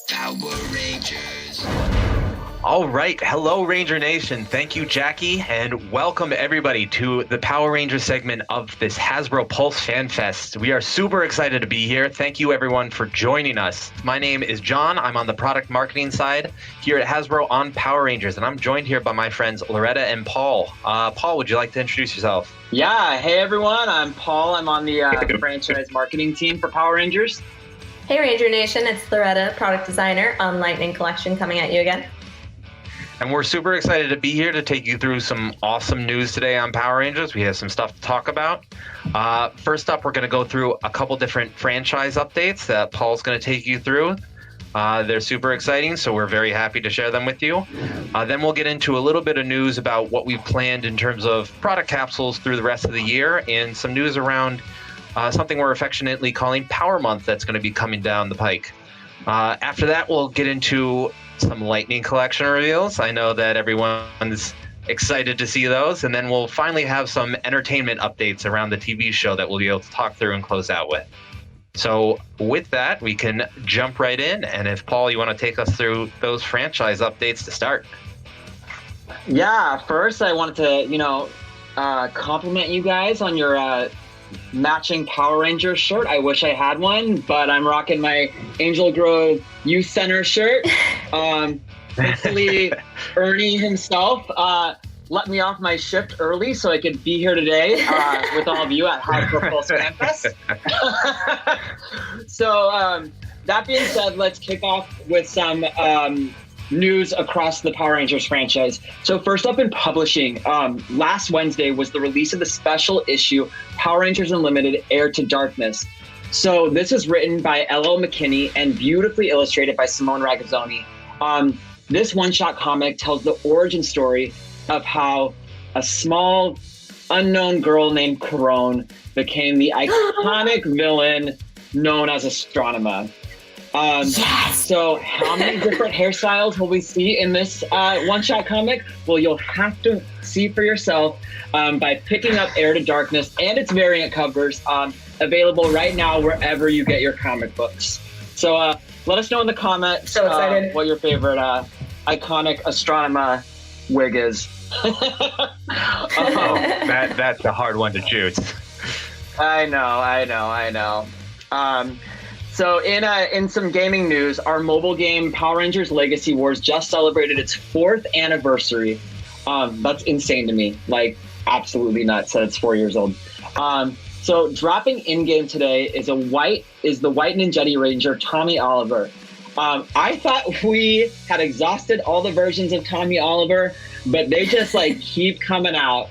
Power Rangers. All right. Hello, Ranger Nation. Thank you, Jackie, and welcome everybody to the Power Rangers segment of this Hasbro Pulse Fan Fest. We are super excited to be here. Thank you, everyone, for joining us. My name is John. I'm on the product marketing side here at Hasbro on Power Rangers, and I'm joined here by my friends Loretta and Paul. Paul, would you like to introduce yourself? Yeah. Hey, everyone. I'm Paul. I'm on the franchise marketing team for Power Rangers. Hey, Ranger Nation. It's Loretta, product designer on Lightning Collection, coming at you again. And we're super excited to be here to take you through some awesome news today on Power Rangers. We have some stuff to talk about. First up, we're going to go through a couple different franchise updates that Paul's going to take you through. They're super exciting, so we're very happy to share them with you. Then we'll get into a little bit of news about what we've planned in terms of product capsules through the rest of the year, and some news around something we're affectionately calling Power Month that's going to be coming down the pike. After that, we'll get into some Lightning Collection reveals. I know that everyone's excited to see those. And then we'll finally have some entertainment updates around the TV show that we'll be able to talk through and close out with. So with that, we can jump right in. And if, Paul, you want to take us through those franchise updates to start. Yeah. First, I wanted to, compliment you guys on your matching Power Ranger shirt. I wish I had one, but I'm rocking my Angel Grove Youth Center shirt. Thankfully, Ernie himself let me off my shift early so I could be here today with all of you at Hasbro Pulse Fan Fest. So that being said, let's kick off with some news across the Power Rangers franchise. So first up in publishing, last Wednesday was the release of the special issue Power Rangers Unlimited Heir to Darkness. So this is written by L.O. McKinney and beautifully illustrated by Simone Ragazzoni. This one-shot comic tells the origin story of how a small unknown girl named Corone became the iconic villain known as Astronema. Yes! So how many different hairstyles will we see in this one-shot comic? Well, you'll have to see for yourself by picking up Heir to Darkness and its variant covers, available right now wherever you get your comic books. So let us know in the comments what your favorite iconic Astronema wig is. That's a hard one to choose. I know. So in some gaming news, our mobile game Power Rangers Legacy Wars just celebrated its 4th anniversary. That's insane to me, like absolutely nuts that it's 4 years old. So dropping in-game today is the White Ninjetti Ranger Tommy Oliver. I thought we had exhausted all the versions of Tommy Oliver, but they just keep coming out.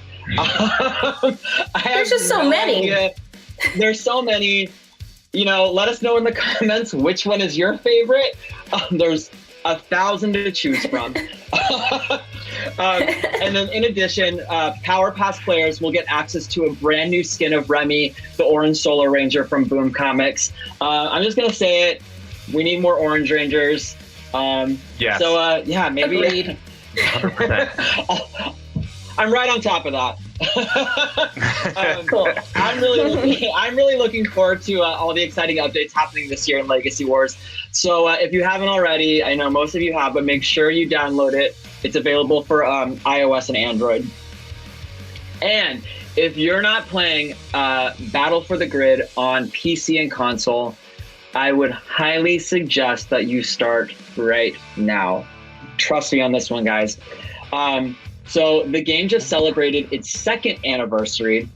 There's just so many. There's so many. Let us know in the comments which one is your favorite. There's 1,000 to choose from. And then in addition, Power Pass players will get access to a brand new skin of Remy, the Orange Solar Ranger from Boom Comics. I'm just going to say it. We need more Orange Rangers. Yes. So, maybe. Agreed. 100%. I'm right on top of that. Cool. I'm really looking forward to all the exciting updates happening this year in Legacy Wars. So if you haven't already, I know most of you have, but make sure you download it. It's available for iOS and Android. And if you're not playing Battle for the Grid on PC and console, I would highly suggest that you start right now. Trust me on this one, guys. So the game just celebrated its 2nd anniversary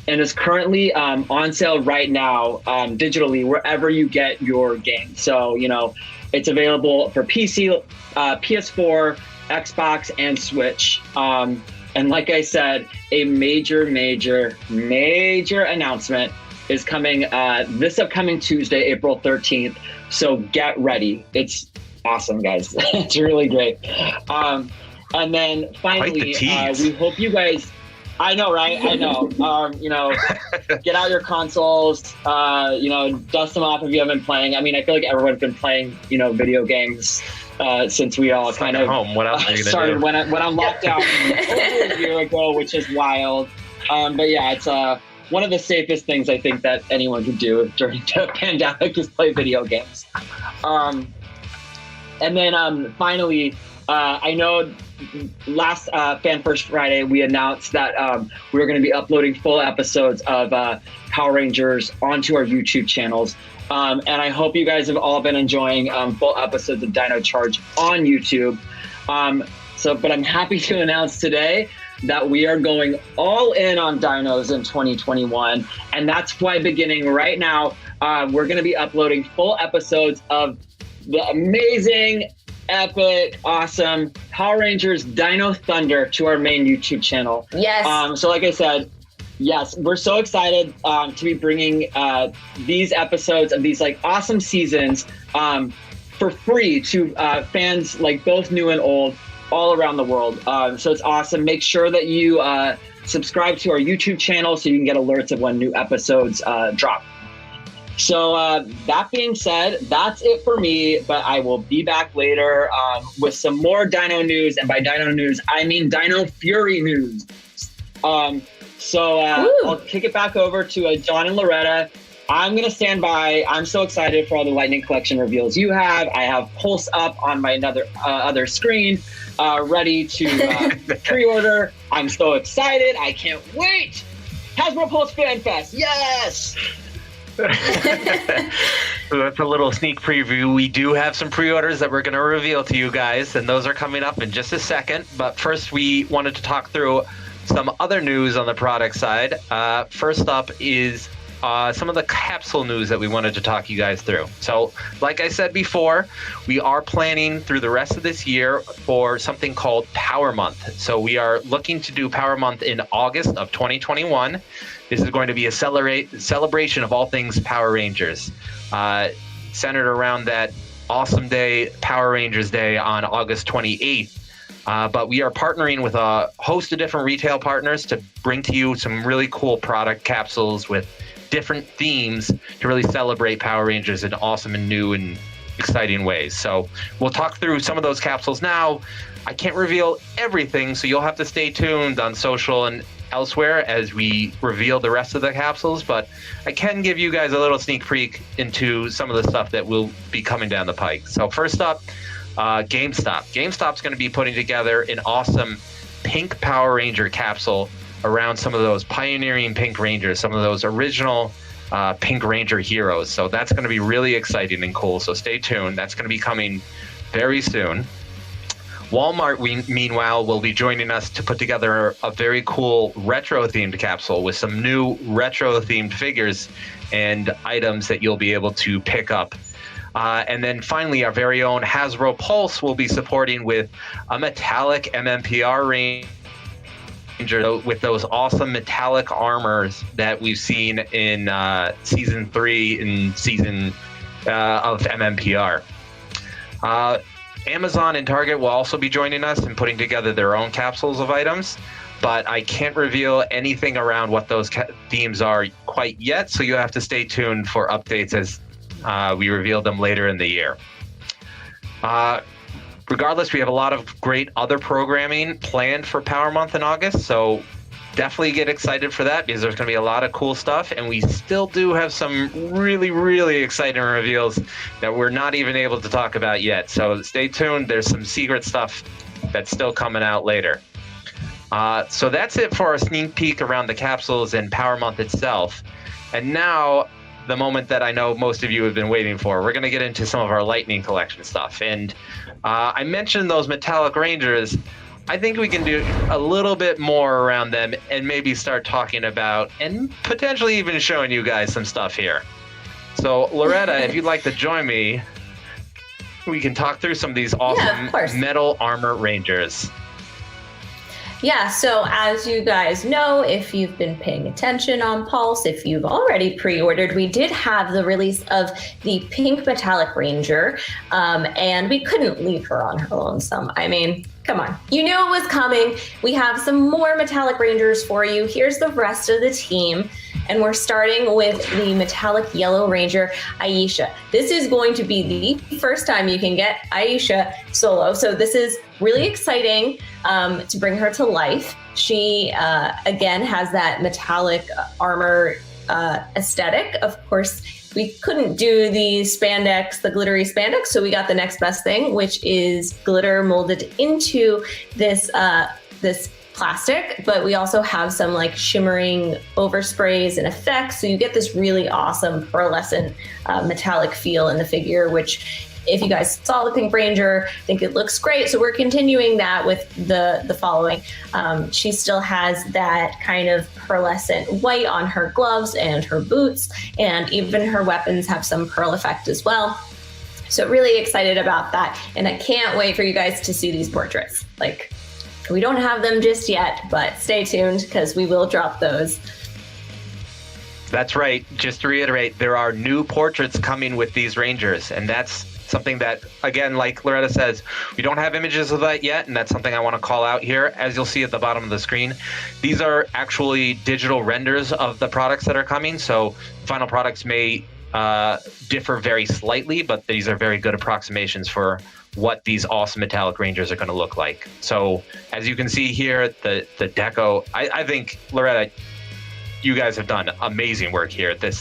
and is currently on sale right now digitally wherever you get your game. So, it's available for PC, PS4, Xbox, and Switch. And like I said, a major announcement is coming this upcoming Tuesday, April 13th. So get ready. It's awesome, guys. It's really great. And then finally, we hope you guys, I know, right? I know. Get out your consoles, dust them off if you haven't been playing. I mean, I feel like everyone's been playing, video games since we all kind of home. What else are you gonna started do? when I'm locked down over a year ago, which is wild. But yeah, it's one of the safest things I think that anyone could do during the pandemic is play video games. And then finally, I know last Fan First Friday, we announced that we were going to be uploading full episodes of Power Rangers onto our YouTube channels. And I hope you guys have all been enjoying full episodes of Dino Charge on YouTube. But I'm happy to announce today that we are going all in on dinos in 2021. And that's why beginning right now, we're going to be uploading full episodes of the amazing, epic, awesome Power Rangers Dino Thunder to our main YouTube channel. Yes. So like I said, yes, we're so excited to be bringing these episodes of these like awesome seasons for free to fans like both new and old all around the world. So it's awesome. Make sure that you subscribe to our YouTube channel so you can get alerts of when new episodes drop. So that being said, that's it for me, but I will be back later with some more Dino news. And by Dino news, I mean Dino Fury news. So I'll kick it back over to John and Loretta. I'm going to stand by. I'm so excited for all the Lightning Collection reveals you have. I have Pulse up on my other screen, ready to pre-order. I'm so excited. I can't wait. Hasbro Pulse Fan Fest. Yes! So that's a little sneak preview. We do have some pre-orders that we're going to reveal to you guys, and those are coming up in just a second. But first, we wanted to talk through some other news on the product side. First up is some of the capsule news that we wanted to talk you guys through. So, like I said before, we are planning through the rest of this year for something called Power Month. So we are looking to do Power Month in August of 2021. This is going to be a celebration of all things Power Rangers, centered around that awesome day, Power Rangers Day on August 28th. But we are partnering with a host of different retail partners to bring to you some really cool product capsules with different themes to really celebrate Power Rangers in awesome and new and exciting ways. So we'll talk through some of those capsules now. I can't reveal everything, so you'll have to stay tuned on social and elsewhere as we reveal the rest of the capsules, but I can give you guys a little sneak peek into some of the stuff that will be coming down the pike. So first up, GameStop. GameStop's going to be putting together an awesome pink Power Ranger capsule around some of those pioneering Pink Rangers, some of those original Pink Ranger heroes. So that's going to be really exciting and cool. So stay tuned. That's going to be coming very soon. Walmart, meanwhile, will be joining us to put together a very cool retro-themed capsule with some new retro-themed figures and items that you'll be able to pick up. And then finally, our very own Hasbro Pulse will be supporting with a metallic MMPR Ranger with those awesome metallic armors that we've seen in Season 3 and Season of MMPR. Amazon and Target will also be joining us and putting together their own capsules of items, but I can't reveal anything around what those themes are quite yet, so you have to stay tuned for updates as we reveal them later in the year. Regardless, we have a lot of great other programming planned for Power Month in August, so definitely get excited for that because there's going to be a lot of cool stuff, and we still do have some really, really exciting reveals that we're not even able to talk about yet. So stay tuned. There's some secret stuff that's still coming out later. So that's it for our sneak peek around the capsules and Power Month itself. And now, the moment that I know most of you have been waiting for, we're going to get into some of our Lightning Collection stuff. And I mentioned those metallic Rangers. I think we can do a little bit more around them and maybe start talking about and potentially even showing you guys some stuff here. So, Loretta, if you'd like to join me, we can talk through some of these awesome metal armor Rangers. Yeah, so as you guys know, if you've been paying attention on Pulse, if you've already pre-ordered, we did have the release of the Pink Metallic Ranger, and we couldn't leave her on her lonesome. I mean, come on. You knew it was coming. We have some more Metallic Rangers for you. Here's the rest of the team. And we're starting with the Metallic Yellow Ranger, Aisha. This is going to be the first time you can get Aisha solo. So this is really exciting to bring her to life. She, again, has that metallic armor aesthetic. Of course, we couldn't do the spandex, the glittery spandex, so we got the next best thing, which is glitter molded into this this plastic, but we also have some like shimmering oversprays and effects, so you get this really awesome pearlescent metallic feel in the figure, which if you guys saw the Pink Ranger, I think it looks great. So we're continuing that with the following. She still has that kind of pearlescent white on her gloves and her boots, and even her weapons have some pearl effect as well. So really excited about that. And I can't wait for you guys to see these portraits. Like, we don't have them just yet, but stay tuned because we will drop those. That's right. Just to reiterate, there are new portraits coming with these Rangers, and that's something that, again, like Loretta says, we don't have images of that yet, and that's something I want to call out here. As you'll see at the bottom of the screen, these are actually digital renders of the products that are coming, so final products may differ very slightly, but these are very good approximations for what these awesome metallic Rangers are going to look like. So as you can see here, the deco, I think, Loretta, you guys have done amazing work here. The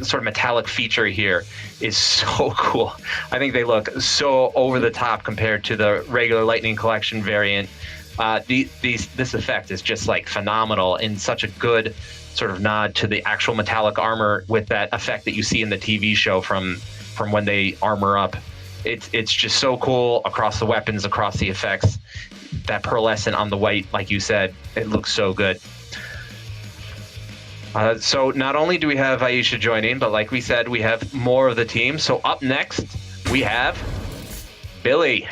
sort of metallic feature here is so cool. I think they look so over the top compared to the regular Lightning Collection variant. This effect is just like phenomenal, and such a good sort of nod to the actual metallic armor with that effect that you see in the TV show from when they armor up. It's just so cool across the weapons, across the effects. That pearlescent on the white, like you said, it looks so good. So not only do we have Aisha joining, but like we said, we have more of the team. So up next, we have Billy.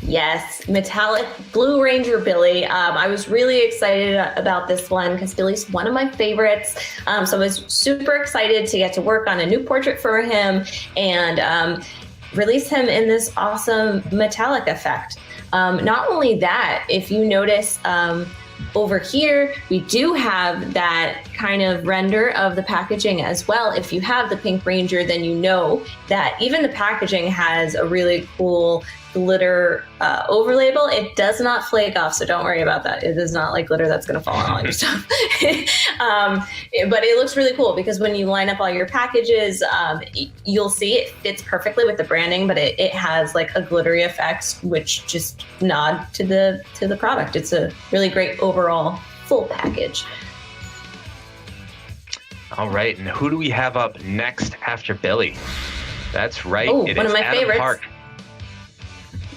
Yes, metallic Blue Ranger Billy. I was really excited about this one because Billy's one of my favorites. So I was super excited to get to work on a new portrait for him and release him in this awesome metallic effect. Not only that, if you notice, over here, we do have that kind of render of the packaging as well. If you have the Pink Ranger, then you know that even the packaging has a really cool glitter over label. It does not flake off, so don't worry about that. It is not like glitter that's going to fall on all your stuff. But it looks really cool because when you line up all your packages, you'll see it fits perfectly with the branding, but it has like a glittery effect, which just nod to the product. It's a really great overall full package. All right, and who do we have up next after Billy? That's right. Oh, one of my Adam favorites. Park.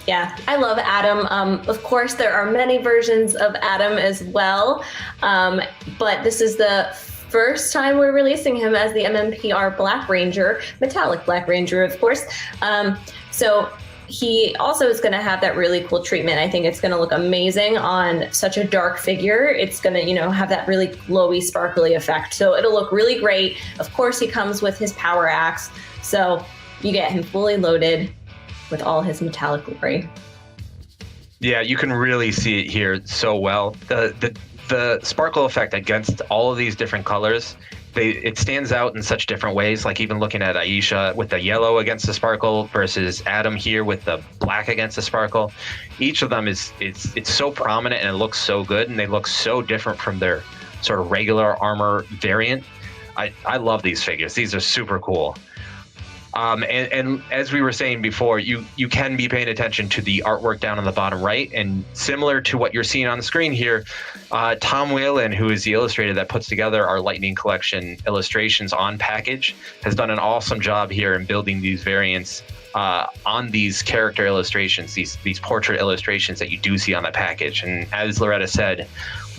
Yeah, I love Adam. Of course, there are many versions of Adam as well, but this is the first time we're releasing him as the MMPR Black Ranger, metallic Black Ranger, of course. So he also is going to have that really cool treatment. I think it's going to look amazing on such a dark figure. It's going to, have that really glowy, sparkly effect. So it'll look really great. Of course, he comes with his power axe, so you get him fully loaded with all his metallic glory. Yeah, you can really see it here so well. The sparkle effect against all of these different colors, it stands out in such different ways. Like even looking at Aisha with the yellow against the sparkle versus Adam here with the black against the sparkle. Each of them it's so prominent and it looks so good, and they look so different from their sort of regular armor variant. I love these figures. These are super cool. And as we were saying before, you can be paying attention to the artwork down on the bottom right, and similar to what you're seeing on the screen here, Tom Whalen, who is the illustrator that puts together our Lightning Collection illustrations on package, has done an awesome job here in building these variants on these character illustrations, these portrait illustrations that you do see on the package. And as Loretta said,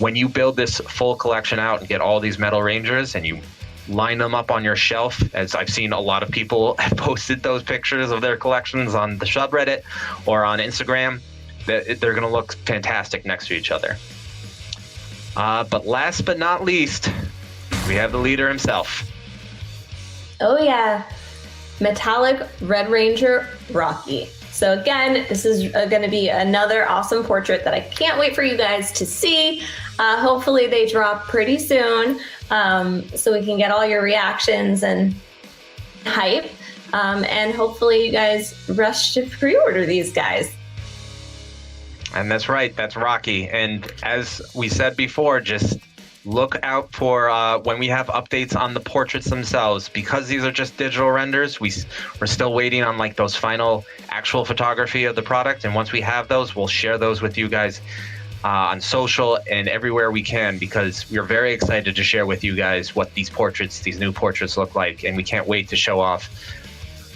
when you build this full collection out and get all these metal Rangers and you line them up on your shelf, as I've seen a lot of people have posted those pictures of their collections on the subreddit or on Instagram, they're going to look fantastic next to each other. But last but not least, we have the leader himself. Oh yeah, metallic Red Ranger Rocky. So again, this is going to be another awesome portrait that I can't wait for you guys to see. Hopefully they drop pretty soon, so we can get all your reactions and hype. And hopefully you guys rush to pre-order these guys. And that's right, that's Rocky. And as we said before, just look out for when we have updates on the portraits themselves. Because these are just digital renders, we're still waiting on like those final actual photography of the product, and once we have those, we'll share those with you guys on social and everywhere we can, because we're very excited to share with you guys what these new portraits look like, and we can't wait to show off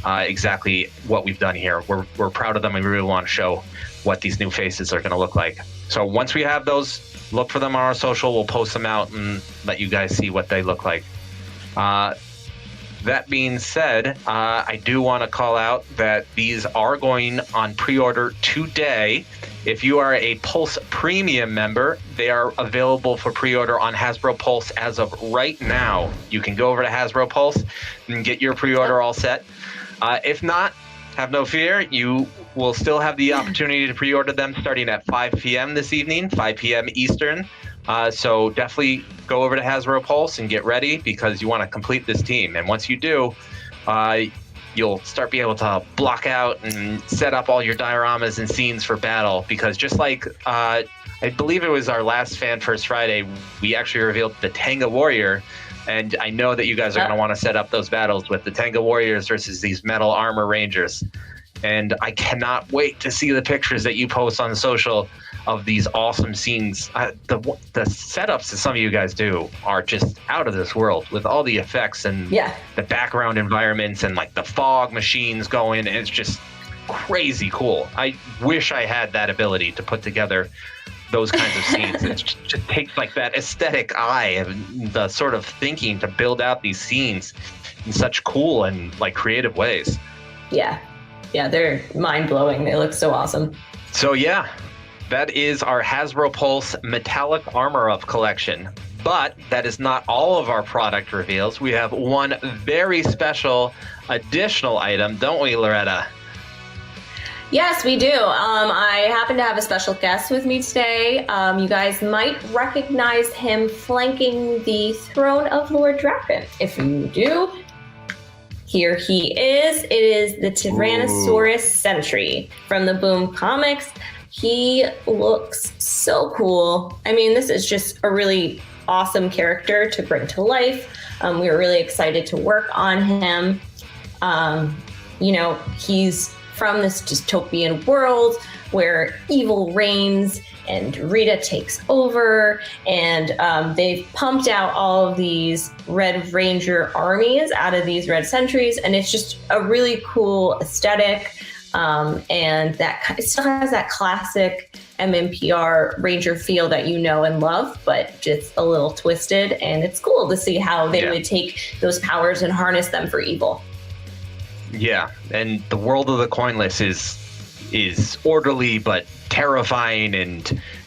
exactly what we've done here. We're proud of them, and we really want to show what these new faces are going to look like. So once we have those, look for them on our social. We'll post them out and let you guys see what they look like. That being said, I do want to call out that these are going on pre-order today. If you are a Pulse Premium member, they are available for pre-order on Hasbro Pulse as of right now. You can go over to Hasbro Pulse and get your pre-order all set. If not, have no fear. You will still have the opportunity to pre-order them starting at 5 p.m. this evening, 5 p.m. Eastern. So definitely go over to Hasbro Pulse and get ready, because you want to complete this team. And once you do, you'll start being able to block out and set up all your dioramas and scenes for battle. Because just like I believe it was our last Fan First Friday, we actually revealed the Tenga Warrior. And I know that you guys are going to want to set up those battles with the Tenga Warriors versus these Metal Armor Rangers. And I cannot wait to see the pictures that you post on social of these awesome scenes. The setups that some of you guys do are just out of this world, with all the effects and the background environments and like the fog machines going. And it's just crazy cool. I wish I had that ability to put together those kinds of scenes. It just takes like that aesthetic eye and the sort of thinking to build out these scenes in such cool and like creative ways. Yeah, they're mind-blowing. They look so awesome. So yeah, that is our Hasbro Pulse Metallic Armor Up collection. But that is not all of our product reveals. We have one very special additional item, don't we, Loretta? Yes, we do. I happen to have a special guest with me today. You guys might recognize him flanking the throne of Lord Draken. If you do, here he is. It is the Tyrannosaurus Sentry from the Boom Comics. He looks so cool. I mean, this is just a really awesome character to bring to life. We were really excited to work on him. He's from this dystopian world where evil reigns and Rita takes over, and they've pumped out all of these Red Ranger armies out of these Red Sentries, and it's just a really cool aesthetic, and it still has that classic MMPR Ranger feel that you know and love, but just a little twisted, and it's cool to see how they would take those powers and harness them for evil. Yeah, and the world of the Coinless is orderly but terrifying, and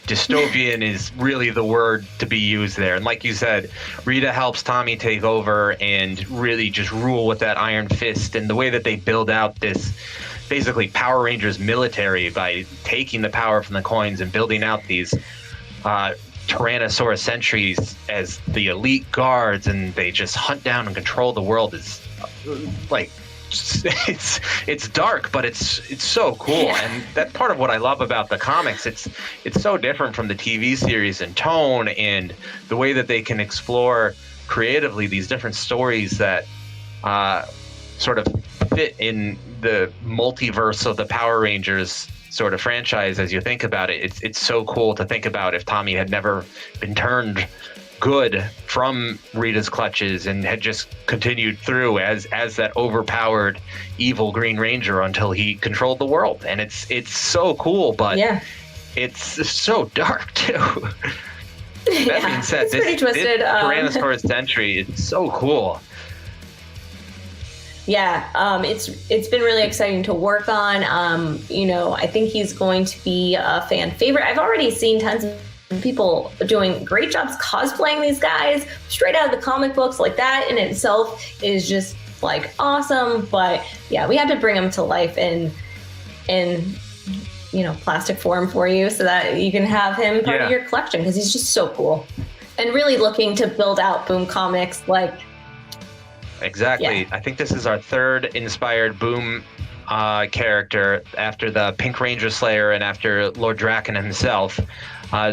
dystopian is really the word to be used there. And like you said, Rita helps Tommy take over and really just rule with that iron fist. And the way that they build out this basically Power Rangers military by taking the power from the coins and building out these Tyrannosaurus sentries as the elite guards, and they just hunt down and control the world is like... it's dark, but it's so cool. And that's part of what I love about the comics. It's so different from the TV series in tone and the way that they can explore creatively these different stories that sort of fit in the multiverse of the Power Rangers sort of franchise. As you think about it, it's so cool to think about if Tommy had never been turned good from Rita's clutches and had just continued through as that overpowered evil Green Ranger until he controlled the world. And it's so cool, but it's so dark too. That being said, this Tyrannosaurus Sentry is so cool. Yeah, it's been really exciting to work on. I think he's going to be a fan favorite. I've already seen tons of people doing great jobs cosplaying these guys straight out of the comic books. Like, that in itself is just like awesome. But yeah, we had to bring him to life in plastic form for you so that you can have him part of your collection, because he's just so cool and really looking to build out Boom Comics. Like, exactly. I think this is our third inspired Boom character after the Pink Ranger Slayer and after Lord Draken himself.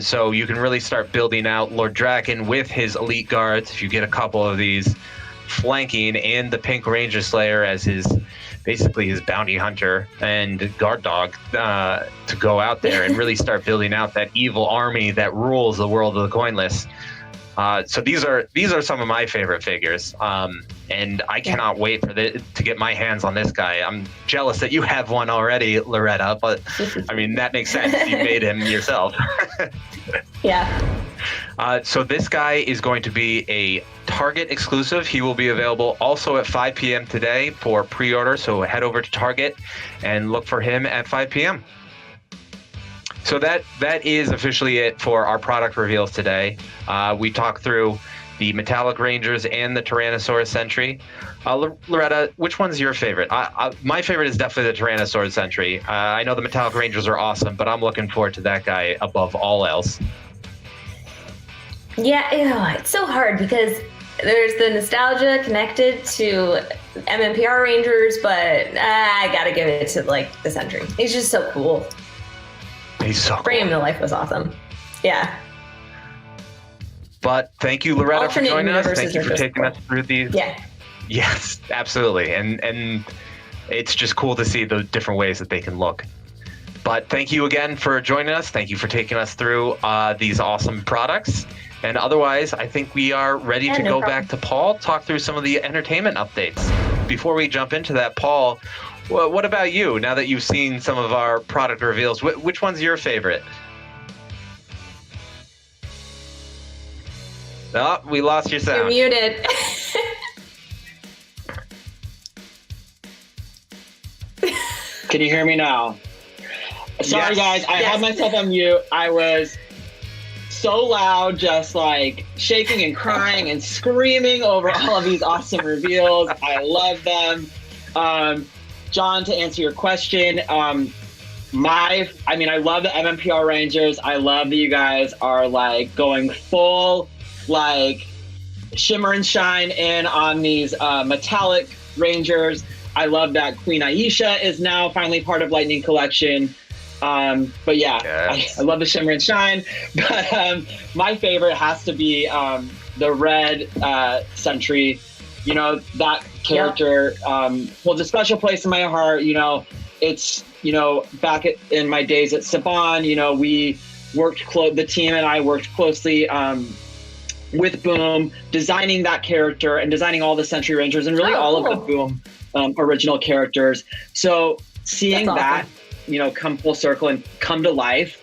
So you can really start building out Lord Draken with his elite guards. If you get a couple of these flanking, and the Pink Ranger Slayer as basically his bounty hunter and guard dog to go out there and really start building out that evil army that rules the world of the coinless. So these are some of my favorite figures, and I cannot wait to get my hands on this guy. I'm jealous that you have one already, Loretta, but I mean, that makes sense. You made him yourself. Yeah. So this guy is going to be a Target exclusive. He will be available also at 5 p.m. today for pre-order. So head over to Target and look for him at 5 p.m. So that is officially it for our product reveals today. We talked through the Metallic Rangers and the Tyrannosaurus Sentry. Loretta, which one's your favorite? My favorite is definitely the Tyrannosaurus Sentry. I know the Metallic Rangers are awesome, but I'm looking forward to that guy above all else. Yeah, it's so hard because there's the nostalgia connected to MMPR Rangers, but I gotta give it to the Sentry. He's just so cool. He's so cool. Bringing him to life was awesome. Yeah. But thank you, Loretta, for joining us. Thank you for taking us through these. Yeah. Yes, absolutely. And it's just cool to see the different ways that they can look. But thank you again for joining us. Thank you for taking us through these awesome products. And otherwise, I think we are ready to go back to Paul, talk through some of the entertainment updates. Before we jump into that, Paul, what about you? Now that you've seen some of our product reveals, which one's your favorite? Oh, we lost your sound. You're muted. Can you hear me now? Sorry, guys. I had myself on mute. I was so loud, just shaking and crying and screaming over all of these awesome reveals. I love them. John, to answer your question, I love the MMPR Rangers. I love that you guys are going full shimmer and shine in on these metallic Rangers. I love that Queen Aisha is now finally part of Lightning Collection. But yeah, yes. I love the shimmer and shine. But my favorite has to be the red Sentry. That character holds a special place in my heart. It's back in my days at Saban, we worked the team and I worked closely with Boom, designing that character and designing all the Sentry Rangers and really all of the Boom original characters. So seeing that, come full circle and come to life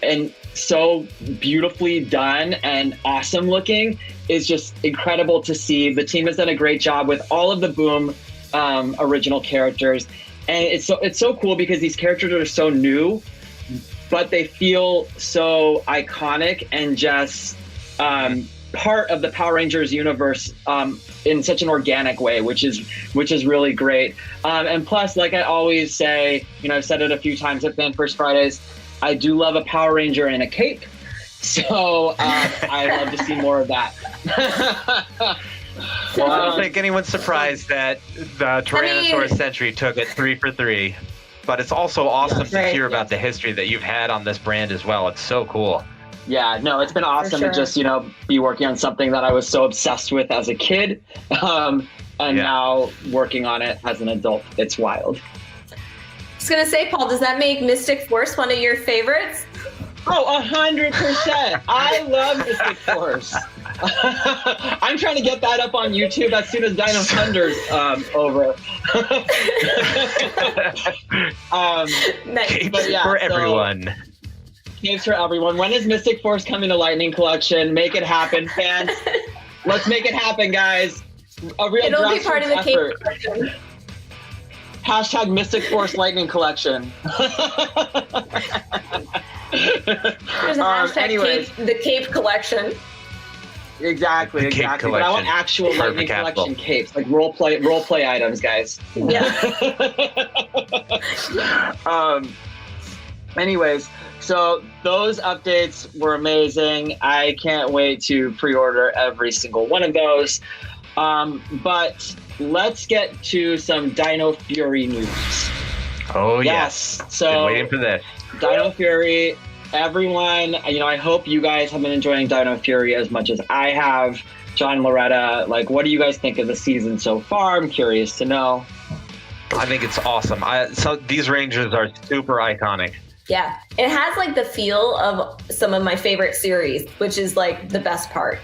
and so beautifully done and awesome looking is just incredible to see. The team has done a great job with all of the Boom original characters. And it's so cool because these characters are so new, but they feel so iconic and just part of the Power Rangers universe in such an organic way, which is really great. And plus, like I always say, I've said it a few times at Fan First Fridays, I do love a Power Ranger in a cape. So I love to see more of that. Well, I don't think anyone's surprised that the Tyrannosaurus Sentry took it 3 for 3. But it's also awesome to hear about the history that you've had on this brand as well. It's so cool. Yeah, no, it's been awesome to just, be working on something that I was so obsessed with as a kid. And now working on it as an adult. It's wild. I was going to say, Paul, does that make Mystic Force one of your favorites? Oh, 100%. I love Mystic Force. I'm trying to get that up on YouTube as soon as Dino Thunder's over. Capes for everyone. Capes for everyone. When is Mystic Force coming to Lightning Collection? Make it happen, fans. Let's make it happen, guys. A real It'll be part of the effort. Cape Collection. Hashtag Mystic Force Lightning Collection. There's a hashtag the Cape Collection. Exactly. Collection. But I want actual Lightning Collection capes, like role play items, guys. Yeah. Anyways, so those updates were amazing. I can't wait to pre-order every single one of those. But let's get to some Dino Fury news. Oh, Yes. yes. So Been waiting for this. Dino Fury, everyone, I hope you guys have been enjoying Dino Fury as much as I have. John and Loretta, what do you guys think of the season so far? I'm curious to know. I think it's awesome. So these Rangers are super iconic. Yeah, it has the feel of some of my favorite series, which is the best part.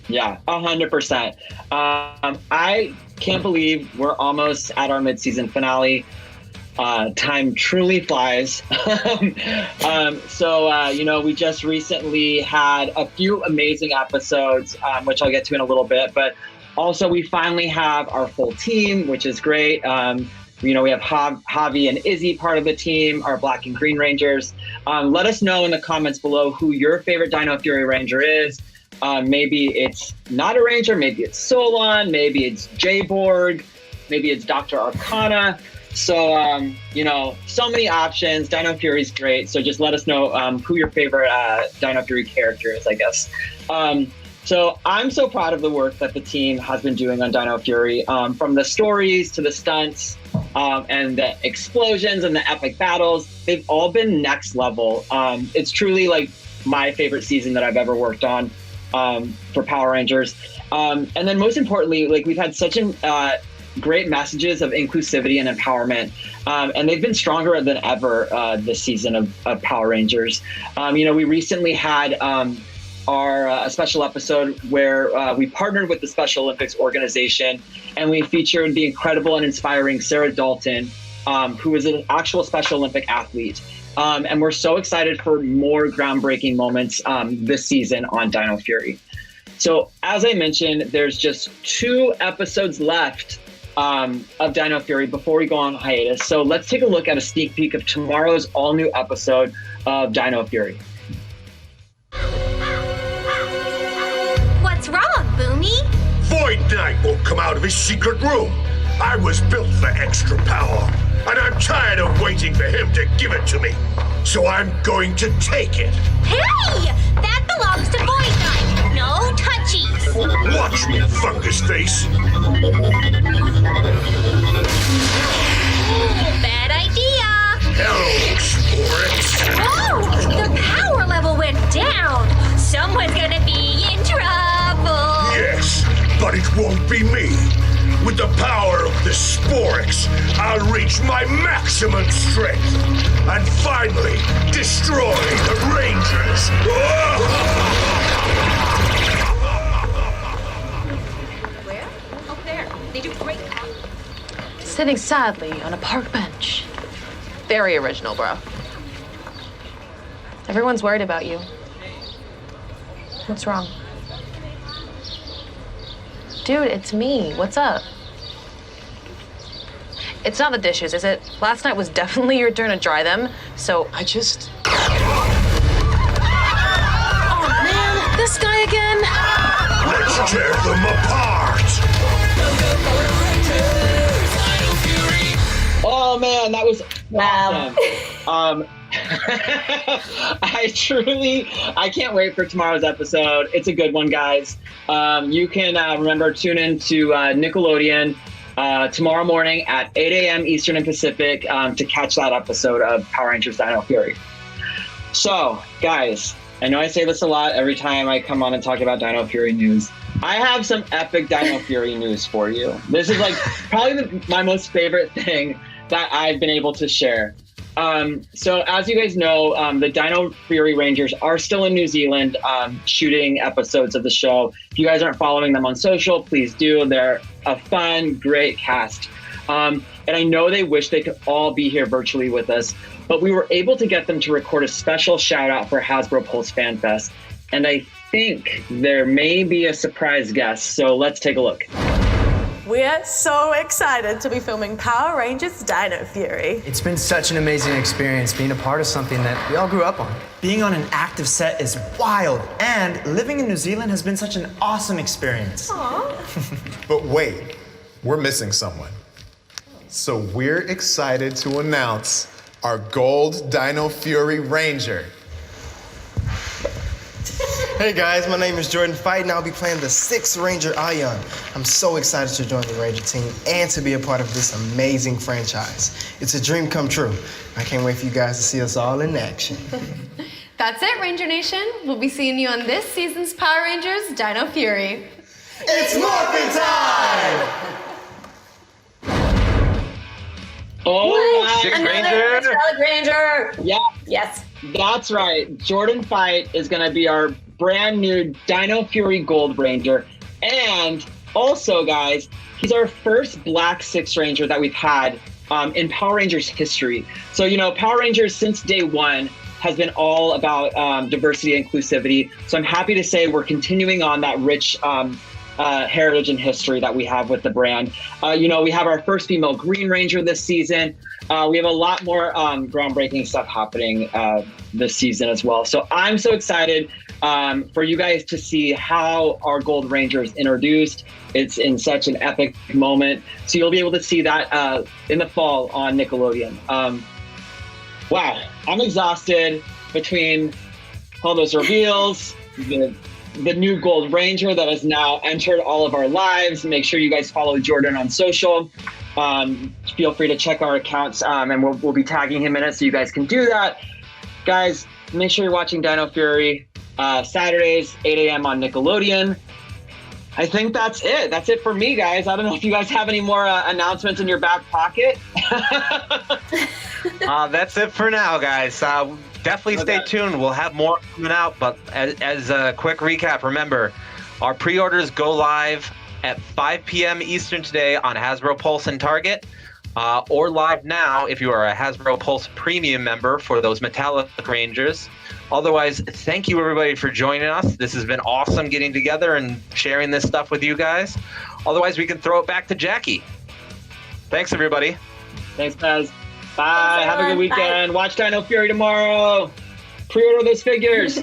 Yeah, 100%. I can't believe we're almost at our mid-season finale. Time truly flies. We just recently had a few amazing episodes, which I'll get to in a little bit. But also, we finally have our full team, which is great. We have Javi and Izzy part of the team, our Black and Green Rangers. Let us know in the comments below who your favorite Dino Fury Ranger is. Maybe it's not a Ranger, maybe it's Solon, maybe it's J-Borg, maybe it's Dr. Arcana. So, so many options. Dino Fury's great. So just let us know who your favorite Dino Fury character is, I guess. So I'm so proud of the work that the team has been doing on Dino Fury, from the stories to the stunts and the explosions and the epic battles. They've all been next level. It's truly my favorite season that I've ever worked on for Power Rangers. And then most importantly, we've had such great messages of inclusivity and empowerment. And they've been stronger than ever this season of Power Rangers. We recently had our special episode where we partnered with the Special Olympics organization, and we featured the incredible and inspiring Sarah Dalton, who is an actual Special Olympic athlete. And we're so excited for more groundbreaking moments this season on Dino Fury. So as I mentioned, there's just 2 episodes left of Dino Fury before we go on hiatus. So let's take a look at a sneak peek of tomorrow's all-new episode of Dino Fury. What's wrong, Boomy? Void Knight won't come out of his secret room. I was built for extra power, and I'm tired of waiting for him to give it to me. So I'm going to take it. Hey! That belongs to Void Knight. No touchies. Watch me, fungus face. Bad idea. Hello, Sporix. Whoa! The power level went down. Someone's gonna be in trouble. Yes, but it won't be me. With the power of the Sporix, I'll reach my maximum strength and finally destroy the Rangers. Where? Up there. They do great. Sitting sadly on a park bench. Very original, bro. Everyone's worried about you. What's wrong? Dude, it's me. What's up? It's not the dishes, is it? Last night was definitely your turn to dry them, so I just... Oh, man, this guy again? Let's tear them apart! Oh man, that was Wow. awesome. I can't wait for tomorrow's episode. It's a good one, guys. You can remember, tune in to Nickelodeon tomorrow morning at 8 a.m. Eastern and Pacific to catch that episode of Power Rangers Dino Fury. So, guys, I know I say this a lot every time I come on and talk about Dino Fury news. I have some epic Dino Fury news for you. This is probably my most favorite thing that I've been able to share. So as you guys know, the Dino Fury Rangers are still in New Zealand shooting episodes of the show. If you guys aren't following them on social, please do. They're a fun, great cast. And I know they wish they could all be here virtually with us, but we were able to get them to record a special shout out for Hasbro Pulse Fan Fest. And I think there may be a surprise guest. So let's take a look. We're so excited to be filming Power Rangers Dino Fury. It's been such an amazing experience being a part of something that we all grew up on. Being on an active set is wild, and living in New Zealand has been such an awesome experience. Aww. But wait, we're missing someone. So we're excited to announce our Gold Dino Fury Ranger. Hey guys, my name is Jordan Fight, and I'll be playing the 6th Ranger Ion. I'm so excited to join the Ranger team and to be a part of this amazing franchise. It's a dream come true. I can't wait for you guys to see us all in action. That's it, Ranger Nation. We'll be seeing you on this season's Power Rangers Dino Fury. It's Morphin time! Oh, Sixth Another Ranger. Metallic Ranger. yeah, Yes. that's right. Jordan Fight is going to be our brand new Dino Fury Gold Ranger. And also, guys, he's our first Black Sixth Ranger that we've had in Power Rangers history. So, you know, Power Rangers since day one has been all about diversity and inclusivity. So I'm happy to say we're continuing on that rich heritage and history that we have with the brand. You know, we have our first female Green Ranger this season. We have a lot more groundbreaking stuff happening this season as well. So I'm so excited for you guys to see how our Gold Ranger is introduced. It's in such an epic moment. So you'll be able to see that in the fall on Nickelodeon. Wow, I'm exhausted between all those reveals, the new Gold Ranger that has now entered all of our lives. Make sure you guys follow Jordan on social. Feel free to check our accounts, and we'll be tagging him in it, so you guys can do that. Guys, make sure you're watching Dino Fury Saturdays, 8 a.m. on Nickelodeon. I think that's it. That's it for me, guys. I don't know if you guys have any more announcements in your back pocket. That's it for now, guys. Definitely stay tuned. We'll have more coming out. But as a quick recap, remember, our pre-orders go live at 5 p.m. Eastern today on Hasbro Pulse and Target, or live now if you are a Hasbro Pulse Premium member for those Metallic Rangers. Otherwise, thank you everybody for joining us. This has been awesome getting together and sharing this stuff with you guys. Otherwise, we can throw it back to Jackie. Thanks, everybody. Thanks, guys. Bye. Thanks, Have a good everyone. weekend. Watch Dino Fury tomorrow. Pre-order those figures.